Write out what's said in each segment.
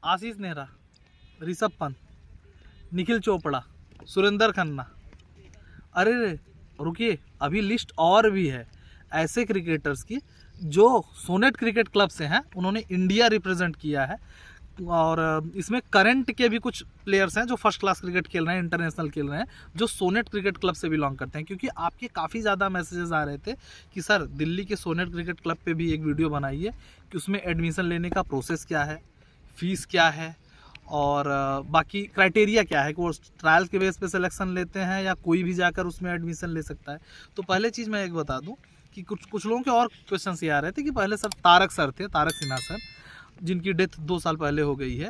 आशीष नेहरा, ऋषभ पंत, निखिल चोपड़ा, सुरेंद्र खन्ना। अरे रुकिए, अभी लिस्ट और भी है ऐसे क्रिकेटर्स की जो सोनेट क्रिकेट क्लब से हैं, उन्होंने इंडिया रिप्रेजेंट किया है। और इसमें करंट के भी कुछ प्लेयर्स हैं जो फर्स्ट क्लास क्रिकेट खेल रहे हैं, इंटरनेशनल खेल रहे हैं, जो सोनेट क्रिकेट क्लब से बिलोंग करते हैं। क्योंकि आपके काफ़ी ज़्यादा मैसेजेस आ रहे थे कि सर दिल्ली के सोनेट क्रिकेट क्लब पे भी एक वीडियो बनाइए कि उसमें एडमिशन लेने का प्रोसेस क्या है, फ़ीस क्या है और बाकी क्राइटेरिया क्या है कि वो ट्रायल के बेस पे सिलेक्शन लेते हैं या कोई भी जाकर उसमें एडमिशन ले सकता है। तो पहले चीज़ मैं एक बता दूं कि कुछ लोगों के और क्वेश्चंस ये आ रहे थे कि पहले सर तारक सर थे, तारक सिन्हा सर, जिनकी डेथ 2 साल पहले हो गई है,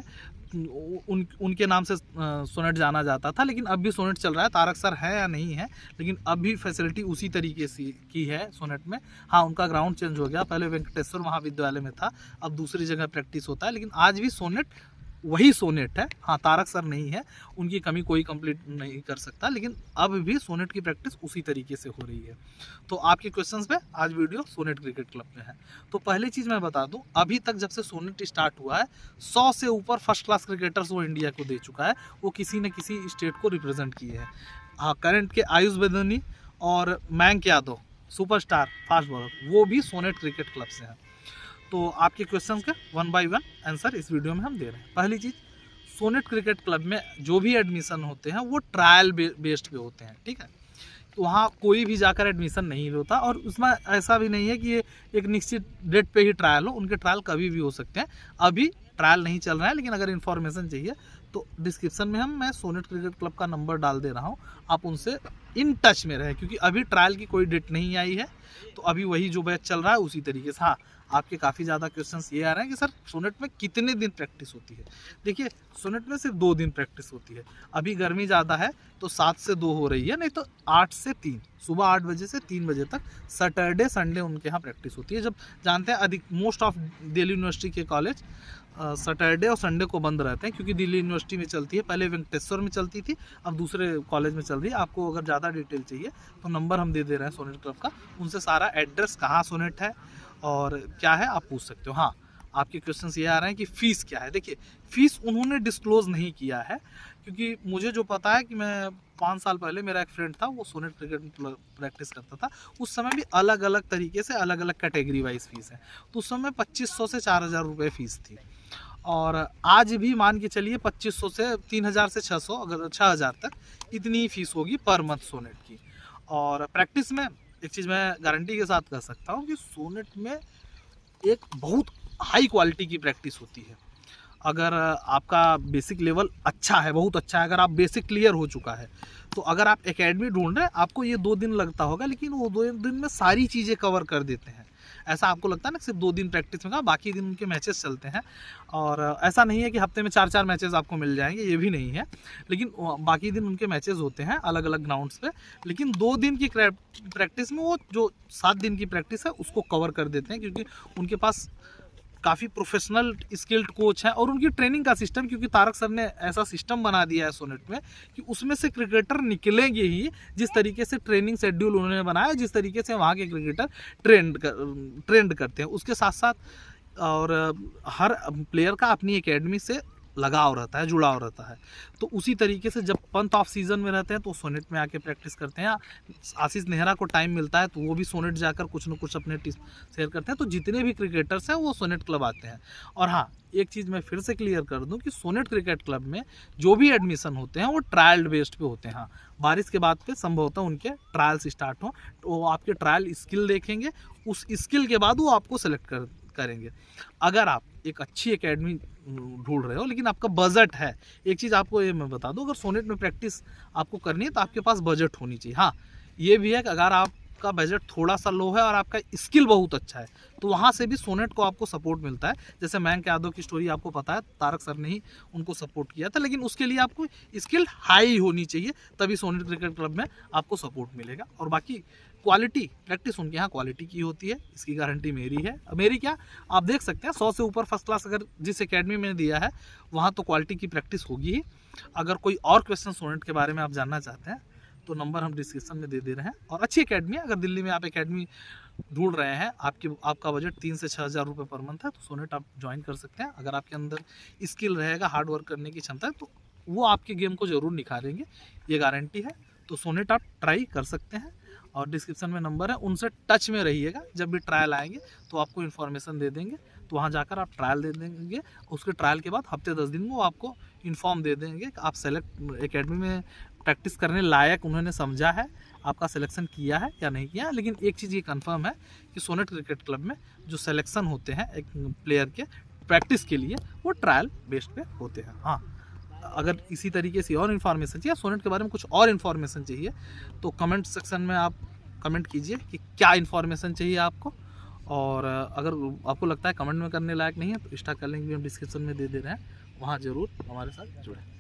उनके नाम से सोनेट जाना जाता था, लेकिन अब भी सोनेट चल रहा है। तारक सर है या नहीं है, लेकिन अब भी फैसिलिटी उसी तरीके से की है सोनेट में। हाँ, उनका ग्राउंड चेंज हो गया, पहले वेंकटेश्वर महाविद्यालय में था, अब दूसरी जगह प्रैक्टिस होता है, लेकिन आज भी सोनेट वही सोनेट है। हाँ, तारक सर नहीं है, उनकी कमी कोई कंप्लीट नहीं कर सकता, लेकिन अब भी सोनेट की प्रैक्टिस उसी तरीके से हो रही है। तो आपके क्वेश्चंस पे आज वीडियो सोनेट क्रिकेट क्लब में है। तो पहली चीज़ मैं बता दूं, अभी तक जब से सोनेट स्टार्ट हुआ है 100 से ऊपर फर्स्ट क्लास क्रिकेटर्स वो इंडिया को दे चुका है, वो किसी न किसी स्टेट को रिप्रेजेंट किए हैं। हाँ, करंट के आयुष बेदनी और Mayank Yadav superstar fast bowler, वो भी सोनेट क्रिकेट क्लब से हैं। तो आपके क्वेश्चंस का 1 बाय 1 आंसर इस वीडियो में हम दे रहे हैं। पहली चीज़, सोनेट क्रिकेट क्लब में जो भी एडमिशन होते हैं वो ट्रायल बेस्ड पे होते हैं, ठीक है। तो वहाँ कोई भी जाकर एडमिशन नहीं होता, और उसमें ऐसा भी नहीं है कि ये एक निश्चित डेट पे ही ट्रायल हो, उनके ट्रायल कभी भी हो सकते हैं। अभी ट्रायल नहीं चल रहा है, लेकिन अगर इन्फॉर्मेशन चाहिए तो डिस्क्रिप्शन में मैं सोनेट क्रिकेट क्लब का नंबर डाल दे रहा हूँ, आप उनसे इन टच में रहें, क्योंकि अभी ट्रायल की कोई डेट नहीं आई है। तो अभी वही जो बैच चल रहा है उसी तरीके से। हाँ, आपके काफ़ी ज़्यादा क्वेश्चंस ये आ रहे हैं कि सर सोनेट में कितने दिन प्रैक्टिस होती है। देखिए, सोनेट में सिर्फ 2 दिन प्रैक्टिस होती है। अभी गर्मी ज़्यादा है तो 7 से 2 हो रही है, नहीं तो 8 से 3, सुबह 8 बजे से 3 बजे तक सैटरडे संडे उनके यहाँ प्रैक्टिस होती है। जब जानते हैं अधिक मोस्ट ऑफ दिल्ली यूनिवर्सिटी के कॉलेज सैटरडे और संडे को बंद रहते हैं, क्योंकि दिल्ली यूनिवर्सिटी में चलती है, पहले वेंकटेश्वर में चलती थी, अब दूसरे कॉलेज में चल रही है। आपको अगर ज़्यादा डिटेल चाहिए तो नंबर हम दे रहे हैं सोनेट क्लब का, उनसे सारा एड्रेस, कहाँ सोनेट है और क्या है, आप पूछ सकते हो। हाँ, आपके क्वेश्चंस ये आ रहे हैं कि फ़ीस क्या है। देखिए, फ़ीस उन्होंने डिस्क्लोज़ नहीं किया है, क्योंकि मुझे जो पता है कि मैं 5 साल पहले मेरा एक फ्रेंड था, वो सोनेट क्रिकेट प्रैक्टिस करता था। उस समय भी अलग अलग तरीके से अलग अलग कैटेगरी वाइज फ़ीस है। तो उस समय 2500 से 4000 रुपये फ़ीस थी, और आज भी मान के चलिए 2500 से 3000 से 600, अगर 6000 तक इतनी ही फीस होगी पर मंथ सोनेट की। और प्रैक्टिस में एक चीज़ मैं गारंटी के साथ कह सकता हूँ कि सोनेट में एक बहुत हाई क्वालिटी की प्रैक्टिस होती है। अगर आपका बेसिक लेवल अच्छा है, बहुत अच्छा है, अगर आप बेसिक क्लियर हो चुका है, तो अगर आप एकेडमी ढूंढ रहे हैं, आपको ये 2 दिन लगता होगा, लेकिन वो 2 दिन में सारी चीज़ें कवर कर देते हैं। ऐसा आपको लगता है ना, सिर्फ 2 दिन प्रैक्टिस में का, बाकी दिन उनके मैचेस चलते हैं। और ऐसा नहीं है कि हफ्ते में 4-4 मैचेस आपको मिल जाएंगे, ये भी नहीं है, लेकिन बाकी दिन उनके मैचेस होते हैं अलग अलग ग्राउंड्स पे। लेकिन 2 दिन की प्रैक्टिस में वो जो 7 दिन की प्रैक्टिस है उसको कवर कर देते हैं, क्योंकि उनके पास काफ़ी प्रोफेशनल स्किल्ड कोच है, और उनकी ट्रेनिंग का सिस्टम, क्योंकि तारक सर ने ऐसा सिस्टम बना दिया है सोनेट में कि उसमें से क्रिकेटर निकलेंगे ही जिस तरीके से ट्रेनिंग शेड्यूल उन्होंने बनाया, जिस तरीके से वहाँ के क्रिकेटर ट्रेंड करते हैं। उसके साथ साथ और हर प्लेयर का अपनी एकेडमी से लगाव रहता है, जुड़ाव रहता है। तो उसी तरीके से जब पंत ऑफ सीज़न में रहते हैं तो सोनेट में आके प्रैक्टिस करते हैं। आशीष नेहरा को टाइम मिलता है तो वो भी सोनेट जाकर कुछ न कुछ अपने टिप्स शेयर करते हैं। तो जितने भी क्रिकेटर्स हैं वो सोनेट क्लब आते हैं। और हाँ, एक चीज़ मैं फिर से क्लियर कर दूं कि सोनेट क्रिकेट क्लब में जो भी एडमिशन होते हैं वो ट्रायल बेस्ड पे होते हैं। हाँ, बारिश के बाद पे संभवतः उनके ट्रायल्स स्टार्ट हों, तो वो आपके ट्रायल स्किल देखेंगे, उस स्किल के बाद वो आपको सेलेक्ट करेंगे। अगर आप एक अच्छी एकेडमी ढूंढ रहे हो लेकिन आपका बजट है, एक चीज़ आपको ये मैं बता दूं, अगर सोनेट में प्रैक्टिस आपको करनी है तो आपके पास बजट होनी चाहिए। हाँ, ये भी है कि अगर आपका बजट थोड़ा सा लो है और आपका स्किल बहुत अच्छा है तो वहाँ से भी सोनेट को आपको सपोर्ट मिलता है। जैसे मयंक यादव की स्टोरी आपको पता है, तारक सर ने ही उनको सपोर्ट किया था, लेकिन उसके लिए आपको स्किल हाई होनी चाहिए, तभी सोनेट क्रिकेट क्लब में आपको सपोर्ट मिलेगा। और बाकी क्वालिटी प्रैक्टिस उनके यहाँ क्वालिटी की होती है, इसकी गारंटी मेरी है। मेरी क्या, आप देख सकते हैं 100 से ऊपर फर्स्ट क्लास अगर जिस एकेडमी में दिया है वहाँ तो क्वालिटी की प्रैक्टिस होगी ही। अगर कोई और क्वेश्चन सोनेट के बारे में आप जानना चाहते हैं तो नंबर हम डिस्क्रिप्शन में दे दे रहे हैं। और अच्छी एकेडमी है, अगर दिल्ली में आप एकेडमी ढूंढ रहे हैं, आपका बजट 3 से 6 हज़ार रुपये पर मंथ है, तो सोनेट आप ज्वाइन कर सकते हैं। अगर आपके अंदर स्किल रहेगा, हार्ड वर्क करने की क्षमता है, तो वो आपके गेम को ज़रूर निखारेंगे, ये गारंटी है। तो सोनेट आप ट्राई कर सकते हैं और डिस्क्रिप्शन में नंबर है, उनसे टच में रहिएगा। जब भी ट्रायल आएंगे तो आपको इन्फॉर्मेशन दे देंगे, तो वहाँ जाकर आप ट्रायल दे देंगे। उसके ट्रायल के बाद हफ्ते 10 दिन में वो आपको इन्फॉर्म दे देंगे कि आप सेलेक्ट एकेडमी में प्रैक्टिस करने लायक उन्होंने समझा है, आपका सिलेक्शन किया है या नहीं किया। लेकिन एक चीज़ ये कंफर्म है कि सोनेट क्रिकेट क्लब में जो सिलेक्शन होते हैं एक प्लेयर के प्रैक्टिस के लिए, वो ट्रायल बेस्ड पे होते हैं। हाँ, अगर इसी तरीके से और इन्फॉर्मेशन चाहिए, सोनेट के बारे में कुछ और इन्फॉर्मेशन चाहिए, तो कमेंट सेक्शन में आप कमेंट कीजिए कि क्या इन्फॉर्मेशन चाहिए आपको। और अगर आपको लगता है कमेंट में करने लायक नहीं है, तो इंस्टा का लिंक भी हम डिस्क्रिप्शन में दे रहे हैं, वहाँ ज़रूर हमारे साथ जुड़ें।